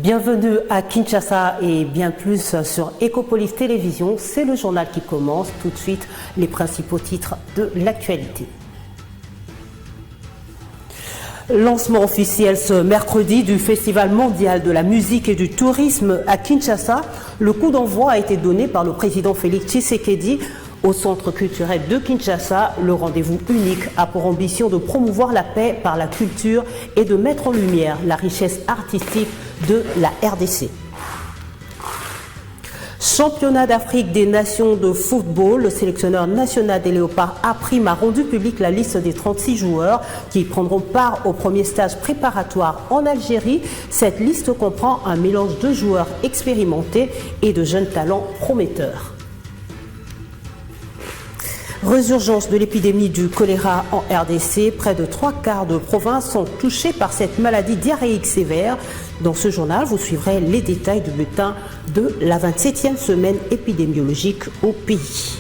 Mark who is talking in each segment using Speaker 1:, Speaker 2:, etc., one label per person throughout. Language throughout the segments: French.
Speaker 1: Bienvenue à Kinshasa et bien plus sur Ecopolis Télévision. C'est le journal qui commence. Tout de suite, les principaux titres de l'actualité. Lancement officiel ce mercredi du Festival mondial de la musique et du tourisme à Kinshasa. Le coup d'envoi a été donné par le président Félix Tshisekedi au Centre culturel de Kinshasa. Le rendez-vous unique a pour ambition de promouvoir la paix par la culture et de mettre en lumière la richesse artistique de la RDC. Championnat d'Afrique des nations de football, le sélectionneur national des Léopards Aprime a rendu public la liste des 36 joueurs qui prendront part au premier stage préparatoire en Algérie. Cette liste comprend un mélange de joueurs expérimentés et de jeunes talents prometteurs. Résurgence de l'épidémie du choléra en RDC. Près de 3/4 de provinces sont touchées par cette maladie diarrhéique sévère. Dans ce journal, vous suivrez les détails du bulletin de la 27e semaine épidémiologique au pays.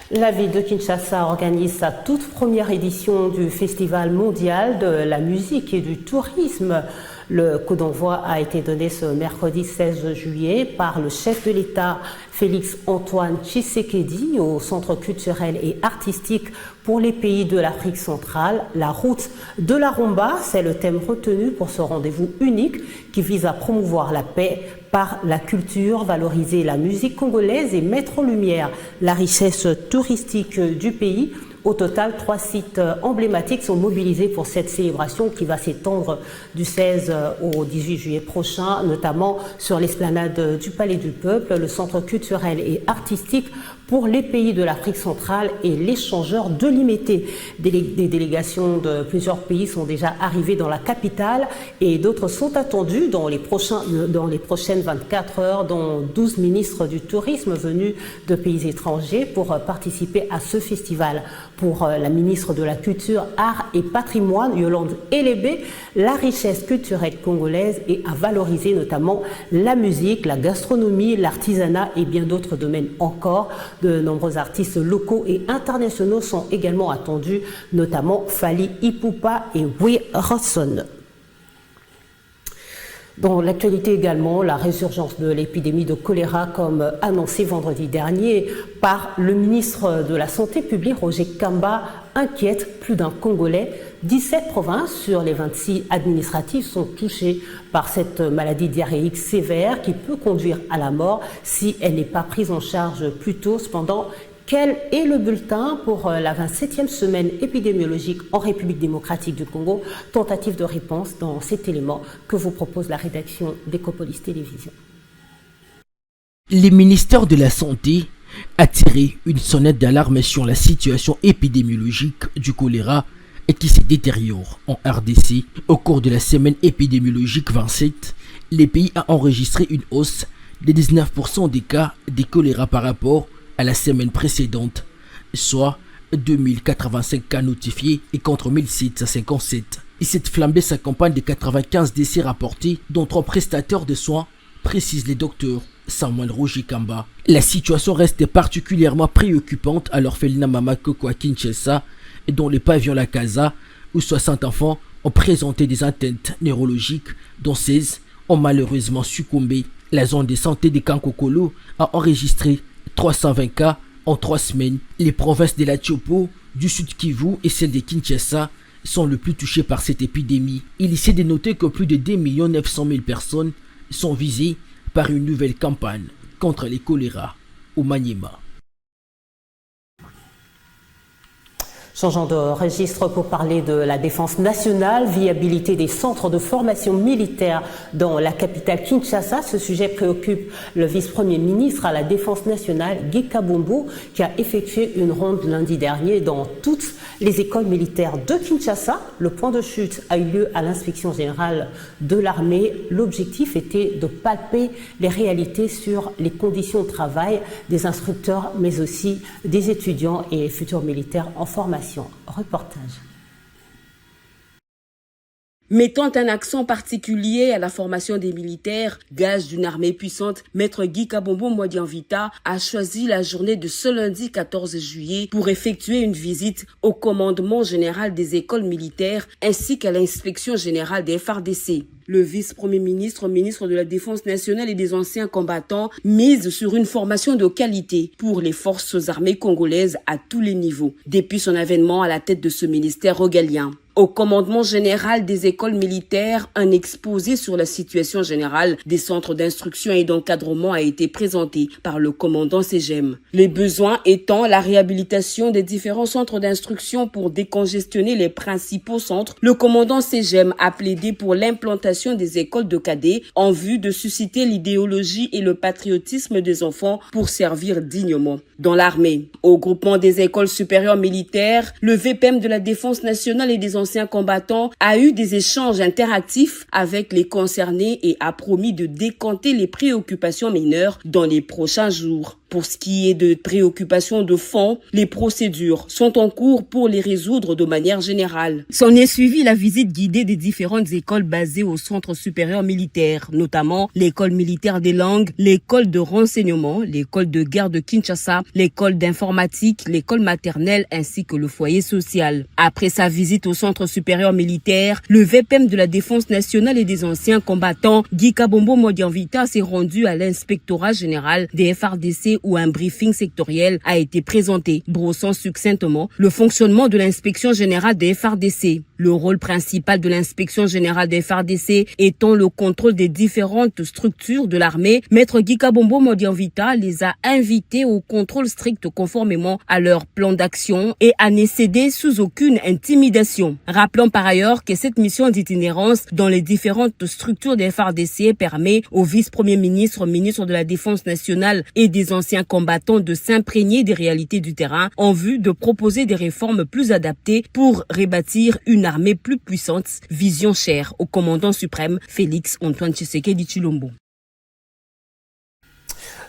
Speaker 1: La ville de Kinshasa organise sa toute première édition du Festival mondial de la musique et du tourisme. Le coup d'envoi a été donné ce mercredi 16 juillet par le chef de l'État Félix-Antoine Tshisekedi au Centre culturel et artistique pour les pays de l'Afrique centrale. La route de la rumba, c'est le thème retenu pour ce rendez-vous unique qui vise à promouvoir la paix par la culture, valoriser la musique congolaise et mettre en lumière la richesse touristique du pays. Au total, 3 sites emblématiques sont mobilisés pour cette célébration qui va s'étendre du 16 au 18 juillet prochain, notamment sur l'esplanade du Palais du Peuple, le centre culturel et artistique pour les pays de l'Afrique centrale et l'échangeur de l'Imété. Des délégations de plusieurs pays sont déjà arrivées dans la capitale et d'autres sont attendues dans les prochaines 24 heures, dont 12 ministres du tourisme venus de pays étrangers pour participer à ce festival. Pour la ministre de la Culture, Arts et Patrimoine, Yolande Elébé, la richesse culturelle congolaise est à valoriser notamment la musique, la gastronomie, l'artisanat et bien d'autres domaines encore. De nombreux artistes locaux et internationaux sont également attendus, notamment Fally Ipupa et Wee Rosson. Dans l'actualité également, la résurgence de l'épidémie de choléra comme annoncé vendredi dernier par le ministre de la Santé publique, Roger Kamba, inquiète plus d'un Congolais. 17 provinces sur les 26 administratives sont touchées par cette maladie diarrhéique sévère qui peut conduire à la mort si elle n'est pas prise en charge plus tôt. Cependant, quel est le bulletin pour la 27e semaine épidémiologique en République démocratique du Congo? Tentative de réponse dans cet élément que vous propose la rédaction d'Ecopolis Télévision.
Speaker 2: Le ministère de la Santé a tiré une sonnette d'alarme sur la situation épidémiologique du choléra et qui se détériore en RDC. Au cours de la semaine épidémiologique 27, le pays a enregistré une hausse de 19% des cas de choléra par rapport à la semaine précédente, soit 2085 cas notifiés et contre 1757. Et cette flambée s'accompagne de 95 décès rapportés, dont 3 prestataires de soins, précise le docteur Samuel Roger Kamba. La situation reste particulièrement préoccupante à l'orphelinat Mama Koko à Kinshasa, dont le pavillon La Casa, où 60 enfants ont présenté des atteintes neurologiques, dont 16 ont malheureusement succombé. La zone de santé de Kankokolo a enregistré 320 cas en 3 semaines. Les provinces de la Tchopo, du Sud Kivu et celle de Kinshasa sont le plus touchées par cette épidémie. Il est de noter que plus de 2 900 000 personnes sont visées par une nouvelle campagne contre les choléra au Maniema.
Speaker 1: Changeant de registre pour parler de la défense nationale, viabilité des centres de formation militaire dans la capitale Kinshasa. Ce sujet préoccupe le vice-premier ministre à la défense nationale, Guy Kabombo, qui a effectué une ronde lundi dernier dans toutes les écoles militaires de Kinshasa. Le point de chute a eu lieu à l'inspection générale de l'armée. L'objectif était de palper les réalités sur les conditions de travail des instructeurs, mais aussi des étudiants et futurs militaires en formation. Reportage.
Speaker 3: Mettant un accent particulier à la formation des militaires, gage d'une armée puissante, Maître Guy Kabombo Modianvita a choisi la journée de ce lundi 14 juillet pour effectuer une visite au commandement général des écoles militaires ainsi qu'à l'inspection générale des FARDC. Le vice-premier ministre, ministre de la Défense nationale et des anciens combattants, mise sur une formation de qualité pour les forces armées congolaises à tous les niveaux, depuis son avènement à la tête de ce ministère régalien. Au commandement général des écoles militaires, un exposé sur la situation générale des centres d'instruction et d'encadrement a été présenté par le commandant Segem. Les besoins étant la réhabilitation des différents centres d'instruction pour décongestionner les principaux centres, le commandant Segem a plaidé pour l'implantation des écoles de cadets en vue de susciter l'idéologie et le patriotisme des enfants pour servir dignement dans l'armée. Au groupement des écoles supérieures militaires, le VPM de la Défense nationale et des anciens combattants a eu des échanges interactifs avec les concernés et a promis de décanter les préoccupations mineures dans les prochains jours. Pour ce qui est de préoccupations de fond, les procédures sont en cours pour les résoudre de manière générale. S'en est suivi la visite guidée des différentes écoles basées au centre supérieur militaire, notamment l'école militaire des langues, l'école de renseignement, l'école de guerre de Kinshasa, l'école d'informatique, l'école maternelle ainsi que le foyer social. Après sa visite au centre supérieur militaire, le VPM de la Défense nationale et des anciens combattants, Guy Kabombo Modianvita, s'est rendu à l'inspectorat général des FARDC où un briefing sectoriel a été présenté, brossant succinctement le fonctionnement de l'inspection générale des FARDC. Le rôle principal de l'inspection générale des FARDC étant le contrôle des différentes structures de l'armée, Maître Guy Kabombo Modianvita les a invités au contrôle strict conformément à leur plan d'action et à ne céder sous aucune intimidation. Rappelons par ailleurs que cette mission d'itinérance dans les différentes structures des FARDC permet au vice-premier ministre, ministre de la Défense nationale et des anciens combattants de s'imprégner des réalités du terrain en vue de proposer des réformes plus adaptées pour rebâtir une armée plus puissante, vision chère au commandant suprême Félix Antoine Tshisekedi Tshilombo.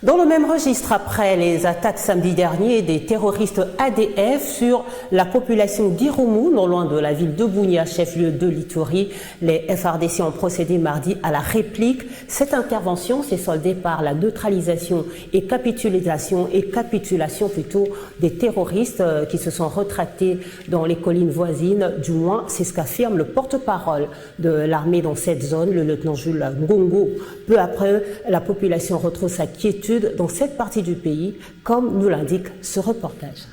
Speaker 1: Dans le même registre, après les attaques samedi dernier des terroristes ADF sur la population d'Irumu, non loin de la ville de Bunia, chef-lieu de l'Ituri, les FARDC ont procédé mardi à la réplique. Cette intervention s'est soldée par la neutralisation et capitulation plutôt des terroristes qui se sont retractés dans les collines voisines. Du moins, c'est ce qu'affirme le porte-parole de l'armée dans cette zone, le lieutenant Jules Ngongo. Peu après, la population retrouve sa quiétude dans cette partie du pays, comme nous l'indique ce reportage.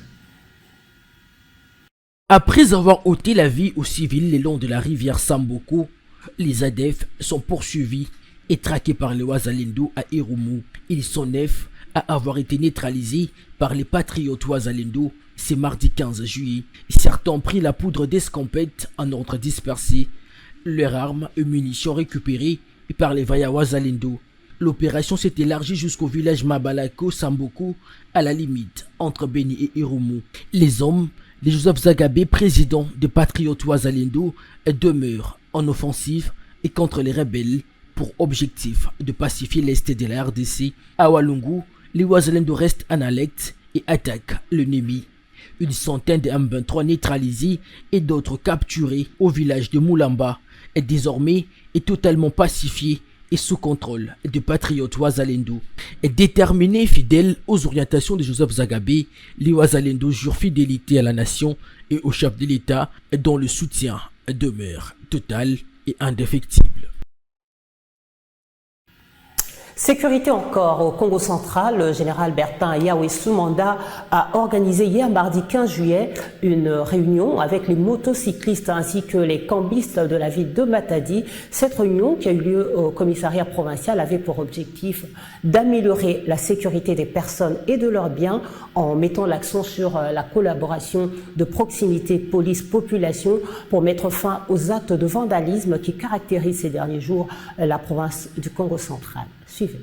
Speaker 2: Après avoir ôté la vie aux civils le long de la rivière Samboko, les ADF sont poursuivis et traqués par les Wazalendo à Irumu. Ils sont 9 à avoir été neutralisés par les patriotes Wazalendo. C'est mardi 15 juillet. Certains ont pris la poudre d'escampette en ordre dispersé. Leurs armes et munitions récupérées par les Vaya Wazalendo. L'opération s'est élargie jusqu'au village Mabalako Samboko, à la limite entre Beni et Irumu. Les hommes de Joseph Zagabé, président des Patriotes Wazalendo, demeurent en offensive et contre les rebelles pour objectif de pacifier l'est de la RDC. À Walungu, les Wazalendo restent en alerte et attaquent l'ennemi. Une centaine de M23 neutralisés et d'autres capturés au village de Moulamba est désormais totalement pacifié et sous contrôle des patriotes Wazalendo. Déterminés et fidèles aux orientations de Joseph Zagabé, les Wazalendo jurent fidélité à la nation et au chef de l'État dont le soutien demeure total et indéfectible.
Speaker 1: Sécurité encore au Congo central, le général Bertin Yahweh Soumanda a organisé hier mardi 15 juillet une réunion avec les motocyclistes ainsi que les cambistes de la ville de Matadi. Cette réunion qui a eu lieu au commissariat provincial avait pour objectif d'améliorer la sécurité des personnes et de leurs biens en mettant l'accent sur la collaboration de proximité police-population pour mettre fin aux actes de vandalisme qui caractérisent ces derniers jours la province du Congo central. Suivez.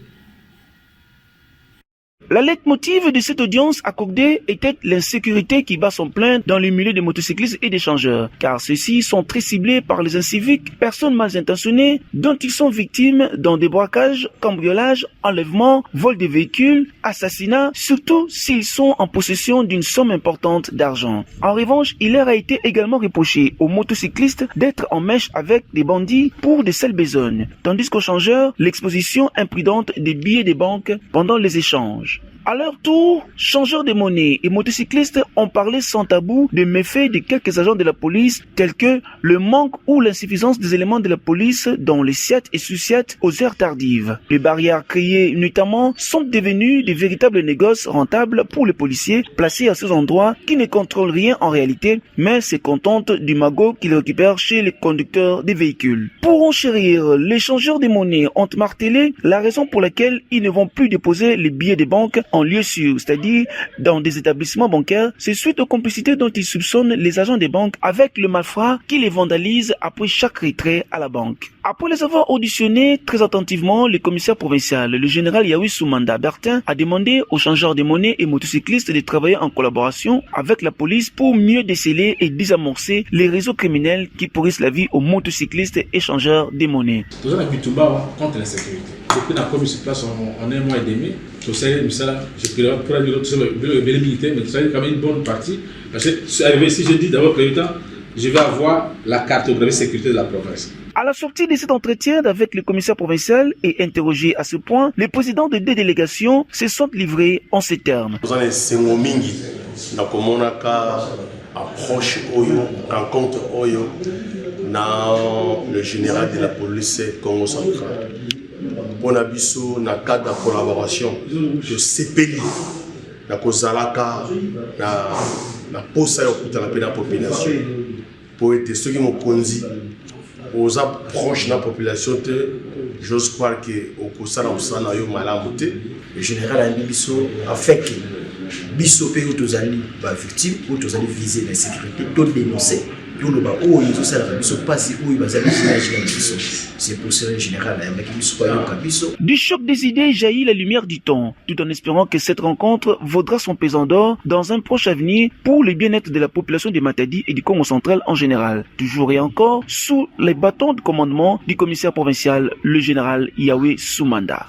Speaker 4: La leitmotiv de cette audience accordée était l'insécurité qui bat son plein dans le milieu des motocyclistes et des changeurs, car ceux-ci sont très ciblés par les inciviques, personnes mal intentionnées, dont ils sont victimes dans des braquages, cambriolages, enlèvements, vols de véhicules, assassinats, surtout s'ils sont en possession d'une somme importante d'argent. En revanche, il leur a été également reproché aux motocyclistes d'être en mèche avec des bandits pour de sales besognes, tandis qu'aux changeurs, l'exposition imprudente des billets des banques pendant les échanges. À leur tour, changeurs de monnaie et motocyclistes ont parlé sans tabou des méfaits de quelques agents de la police, tels que le manque ou l'insuffisance des éléments de la police dans les SIAT et sous-SIAT aux heures tardives. Les barrières créées notamment sont devenues des véritables négoces rentables pour les policiers placés à ces endroits qui ne contrôlent rien en réalité, mais se contentent du magot qu'ils récupèrent chez les conducteurs des véhicules. Pour enchérir, les changeurs de monnaie ont martelé la raison pour laquelle ils ne vont plus déposer les billets des banques en lieu sûr, c'est-à-dire dans des établissements bancaires, c'est suite aux complicités dont ils soupçonnent les agents des banques avec le malfrat qui les vandalise après chaque retrait à la banque. Après les avoir auditionnés très attentivement, le commissaire provincial, le général Yaoui Soumanda Bertin, a demandé aux changeurs de monnaie et motocyclistes de travailler en collaboration avec la police pour mieux déceler et désamorcer les réseaux criminels qui pourrissent la vie aux motocyclistes et changeurs de monnaie.
Speaker 5: Nous avons contre l'insécurité. Depuis la commission sur place en un mois et demi, j'ai pris pour le militaire, mais ça a quand même une bonne partie. Parce que c'est arrivé ici, j'ai dit d'abord, président, je vais avoir la cartographie sécurité de la province.
Speaker 4: À la sortie de cet entretien avec le commissaire provincial et interrogé à ce point, les présidents de deux délégations se sont livrés en ces termes.
Speaker 6: Nous avons approche Oyo, rencontre Oyo, dans le général de la police Congo central. Pour Nabiso, dans le cadre de la collaboration de CPLI, na Kozalaka, na posa yokuta la population. Pour être ceux qui m'ont conduit aux approches de la population, j'ose croire que au Kosala Osana yo malamote.
Speaker 7: Le général Andibiso a fait que Biso pe ou tozali ba victime ou tozali visé l'insécurité, tout dénoncer. C'est pour ça le général
Speaker 4: du choc des idées jaillit la lumière du temps, tout en espérant que cette rencontre vaudra son pesant d'or dans un proche avenir pour le bien-être de la population de Matadi et du Congo central en général. Toujours et encore sous les bâtons de commandement du commissaire provincial, le général Yaoui Soumanda.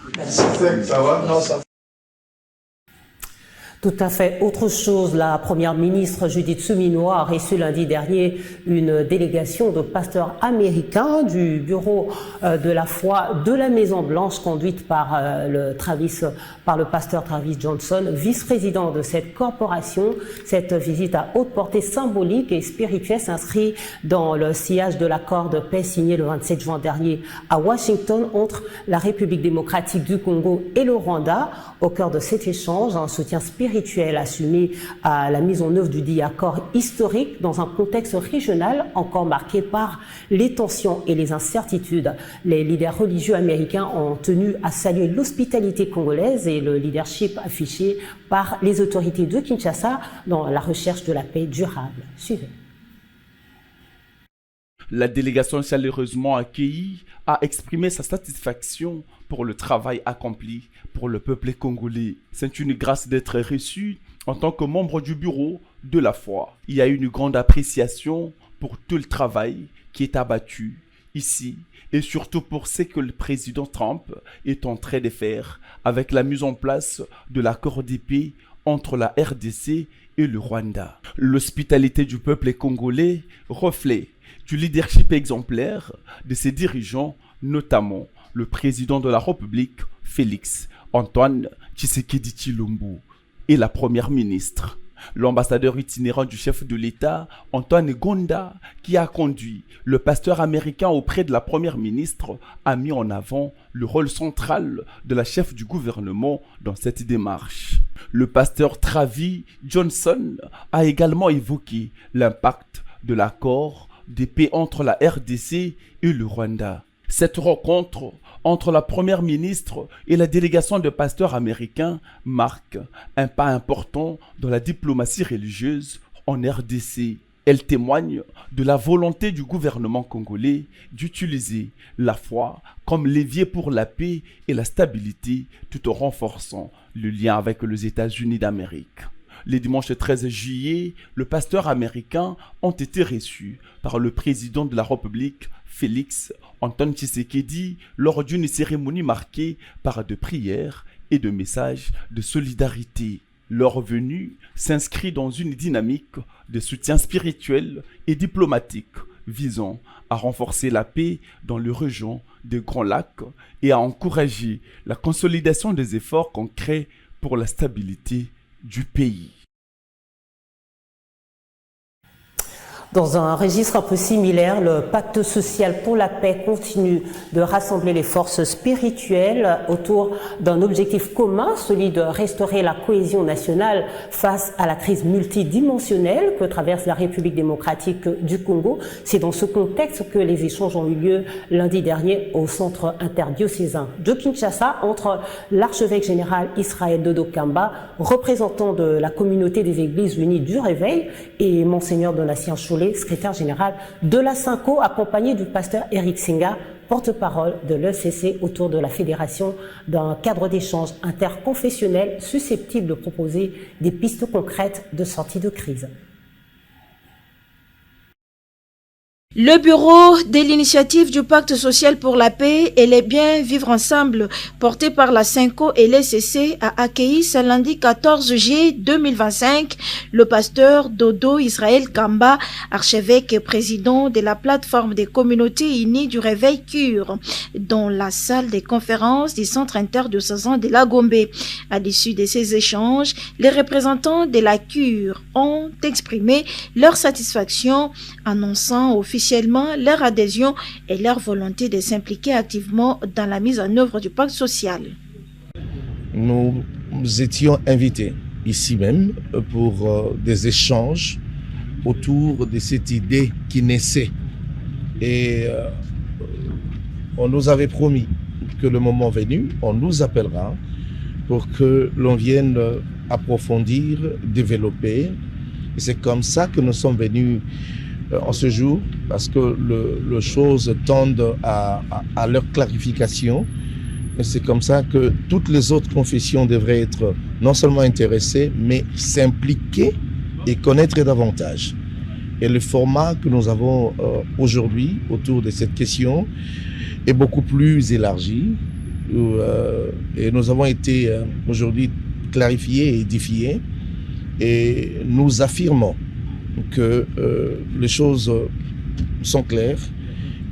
Speaker 1: Tout à fait. Autre chose, la première ministre Judith Suminwa a reçu lundi dernier une délégation de pasteurs américains du bureau de la foi de la Maison Blanche conduite par le pasteur Travis Johnson, vice-président de cette corporation. Cette visite à haute portée symbolique et spirituelle s'inscrit dans le sillage de l'accord de paix signé le 27 juin dernier à Washington entre la République démocratique du Congo et le Rwanda. Au cœur de cet échange, un soutien spirituel assumé à la mise en œuvre du dit accord historique dans un contexte régional encore marqué par les tensions et les incertitudes. Les leaders religieux américains ont tenu à saluer l'hospitalité congolaise et le leadership affiché par les autorités de Kinshasa dans la recherche de la paix durable. Suivez.
Speaker 8: La délégation chaleureusement accueillie a exprimé sa satisfaction pour le travail accompli pour le peuple congolais. C'est une grâce d'être reçu en tant que membre du bureau de la foi. Il y a une grande appréciation pour tout le travail qui est abattu ici et surtout pour ce que le président Trump est en train de faire avec la mise en place de l'accord de paix entre la RDC et le Rwanda. L'hospitalité du peuple congolais reflète du leadership exemplaire de ses dirigeants, notamment le président de la République, Félix Antoine Tshisekedi Tshilombo, et la première ministre. L'ambassadeur itinérant du chef de l'État, Antoine Gonda, qui a conduit le pasteur américain auprès de la première ministre, a mis en avant le rôle central de la chef du gouvernement dans cette démarche. Le pasteur Travis Johnson a également évoqué l'impact de l'accord de paix entre la RDC et le Rwanda. Cette rencontre entre la première ministre et la délégation de pasteurs américains marque un pas important dans la diplomatie religieuse en RDC. Elle témoigne de la volonté du gouvernement congolais d'utiliser la foi comme levier pour la paix et la stabilité tout en renforçant le lien avec les États-Unis d'Amérique. Le dimanche 13 juillet, le pasteur américain ont été reçus par le président de la République, Félix Antoine Tshisekedi, lors d'une cérémonie marquée par de prières et de messages de solidarité. Leur venue s'inscrit dans une dynamique de soutien spirituel et diplomatique visant à renforcer la paix dans les régions des Grands Lacs et à encourager la consolidation des efforts concrets pour la stabilité du pays.
Speaker 1: Dans un registre un peu similaire, le pacte social pour la paix continue de rassembler les forces spirituelles autour d'un objectif commun, celui de restaurer la cohésion nationale face à la crise multidimensionnelle que traverse la République démocratique du Congo. C'est dans ce contexte que les échanges ont eu lieu lundi dernier au centre interdiocésain de Kinshasa entre l'archevêque général Israël Dodo Kamba, représentant de la communauté des églises unies du Réveil, et Monseigneur Donatien Cholet, secrétaire général de la SYNCO, accompagné du pasteur Eric Singa, porte-parole de l'ECC, autour de la fédération d'un cadre d'échange interconfessionnel susceptible de proposer des pistes concrètes de sortie de crise.
Speaker 9: Le bureau de l'initiative du pacte social pour la paix et les biens vivre ensemble, porté par la SYNCO et l'ECC, a accueilli ce lundi 14 juillet 2025 le pasteur Dodo Israël Kamba, archevêque et président de la plateforme des communautés unies du Réveil Cure, dans la salle des conférences du centre interdiocésain de la Gombe. À l'issue de ces échanges, les représentants de la Cure ont exprimé leur satisfaction, annonçant officiellement leur adhésion et leur volonté de s'impliquer activement dans la mise en œuvre du pacte social.
Speaker 10: Nous étions invités ici même pour des échanges autour de cette idée qui naissait. Et on nous avait promis que le moment venu, on nous appellera pour que l'on vienne approfondir, développer. Et c'est comme ça que nous sommes venus en ce jour, parce que les choses tendent à leur clarification. Et c'est comme ça que toutes les autres confessions devraient être non seulement intéressées, mais s'impliquer et connaître davantage. Et le format que nous avons aujourd'hui autour de cette question est beaucoup plus élargi. Et nous avons été aujourd'hui clarifiés et édifiés. Et nous affirmons que les choses sont claires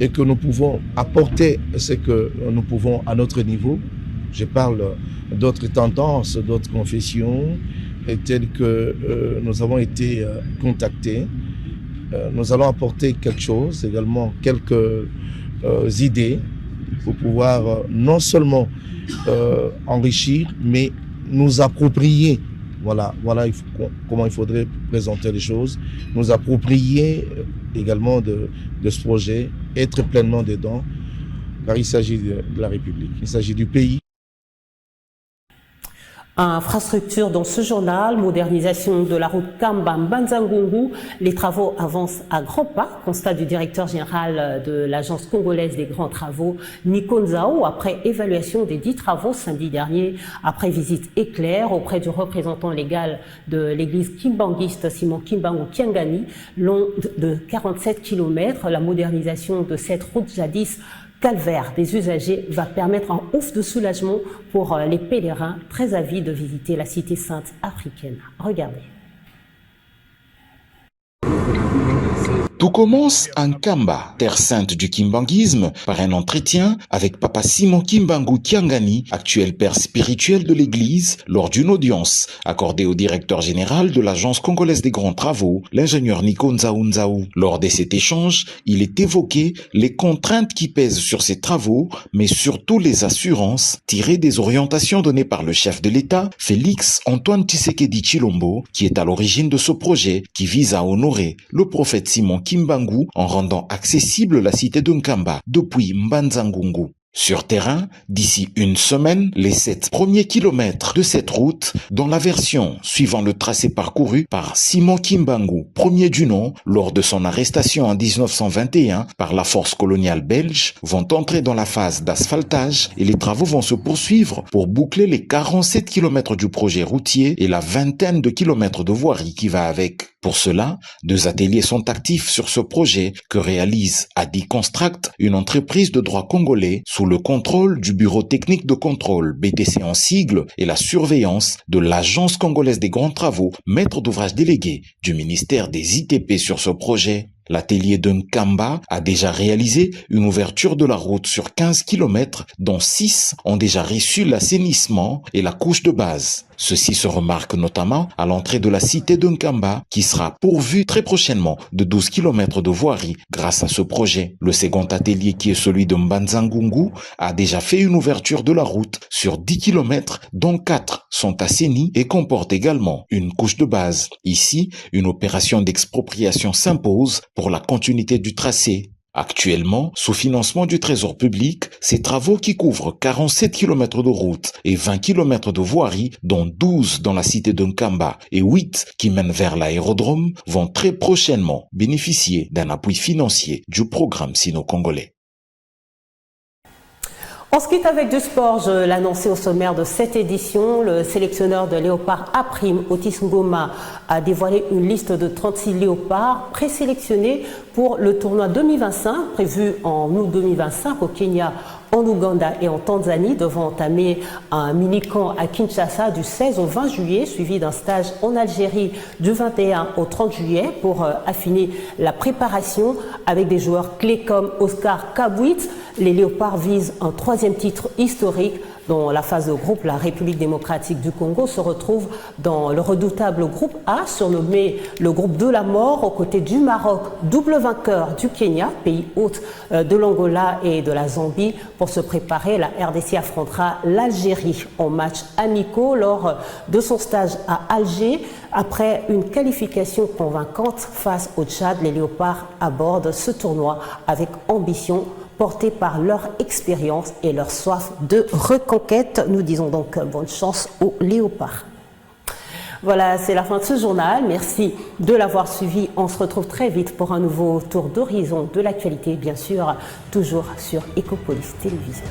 Speaker 10: et que nous pouvons apporter ce que nous pouvons à notre niveau. Je parle d'autres tendances, d'autres confessions, telles que nous avons été contactés. Nous allons apporter quelque chose, également quelques idées pour pouvoir non seulement enrichir, mais nous approprier. Voilà comment il faudrait présenter les choses, nous approprier également de ce projet, être pleinement dedans, car il s'agit de la République, il s'agit du pays.
Speaker 1: Infrastructure dans ce journal, modernisation de la route Kamba-Mbanza-Ngungu, les travaux avancent à grands pas, constat du directeur général de l'agence congolaise des grands travaux, Nico Nzao, après évaluation des 10 travaux samedi dernier, après visite éclair auprès du représentant légal de l'église kimbanguiste Simon Kimbangu Kiangani, long de 47 km, la modernisation de cette route jadis calvaire des usagers va permettre un ouf de soulagement pour les pèlerins très avides de visiter la cité sainte africaine. Regardez.
Speaker 11: Tout commence en Kamba, terre sainte du kimbanguisme, par un entretien avec Papa Simon Kimbangu Kiangani, actuel père spirituel de l'église, lors d'une audience accordée au directeur général de l'agence congolaise des grands travaux, l'ingénieur Nico Nzao. Lors de cet échange, il est évoqué les contraintes qui pèsent sur ces travaux, mais surtout les assurances tirées des orientations données par le chef de l'État, Félix Antoine Tshisekedi Tshilombo, qui est à l'origine de ce projet qui vise à honorer le prophète Simon Kimbangu en rendant accessible la cité de Nkamba depuis Mbanza-Ngungu. Sur terrain, d'ici une semaine, les 7 premiers kilomètres de cette route, dont la version suivant le tracé parcouru par Simon Kimbangu, premier du nom, lors de son arrestation en 1921 par la force coloniale belge, vont entrer dans la phase d'asphaltage et les travaux vont se poursuivre pour boucler les 47 kilomètres du projet routier et la vingtaine de kilomètres de voirie qui va avec. Pour cela, 2 ateliers sont actifs sur ce projet que réalise Adi Construct, une entreprise de droit congolais, sous le contrôle du Bureau technique de contrôle, BTC en sigle, et la surveillance de l'Agence congolaise des grands travaux, maître d'ouvrage délégué du ministère des ITP sur ce projet. L'atelier de Nkamba a déjà réalisé une ouverture de la route sur 15 km, dont 6 ont déjà reçu l'assainissement et la couche de base. Ceci se remarque notamment à l'entrée de la cité de Nkamba, qui sera pourvue très prochainement de 12 km de voirie grâce à ce projet. Le second atelier, qui est celui de Mbanzangungu, a déjà fait une ouverture de la route sur 10 km, dont 4 sont assainis et comportent également une couche de base. Ici, une opération d'expropriation s'impose pour la continuité du tracé. Actuellement, sous financement du Trésor public, ces travaux qui couvrent 47 km de route et 20 km de voirie, dont 12 dans la cité de Nkamba et 8 qui mènent vers l'aérodrome, vont très prochainement bénéficier d'un appui financier du programme sino-congolais.
Speaker 1: On se quitte avec du sport, je l'annonçais au sommaire de cette édition. Le sélectionneur de léopards A', Otis Ngoma, a dévoilé une liste de 36 léopards présélectionnés pour le tournoi 2025, prévu en août 2025 au Kenya, en Ouganda et en Tanzanie, devant entamer un mini-camp à Kinshasa du 16 au 20 juillet, suivi d'un stage en Algérie du 21 au 30 juillet pour affiner la préparation avec des joueurs clés comme Oscar Kabwit. Les léopards visent un 3e titre historique. Dans la phase de groupe, la République démocratique du Congo se retrouve dans le redoutable groupe A, surnommé le groupe de la mort, aux côtés du Maroc, double vainqueur du Kenya, pays hôte de l'Angola et de la Zambie. Pour se préparer, la RDC affrontera l'Algérie en match amicaux lors de son stage à Alger. Après une qualification convaincante face au Tchad, les léopards abordent ce tournoi avec ambition, portés par leur expérience et leur soif de reconquête. Nous disons donc bonne chance aux léopards. Voilà, c'est la fin de ce journal. Merci de l'avoir suivi. On se retrouve très vite pour un nouveau tour d'horizon de l'actualité, bien sûr, toujours sur Ecopolis Télévision.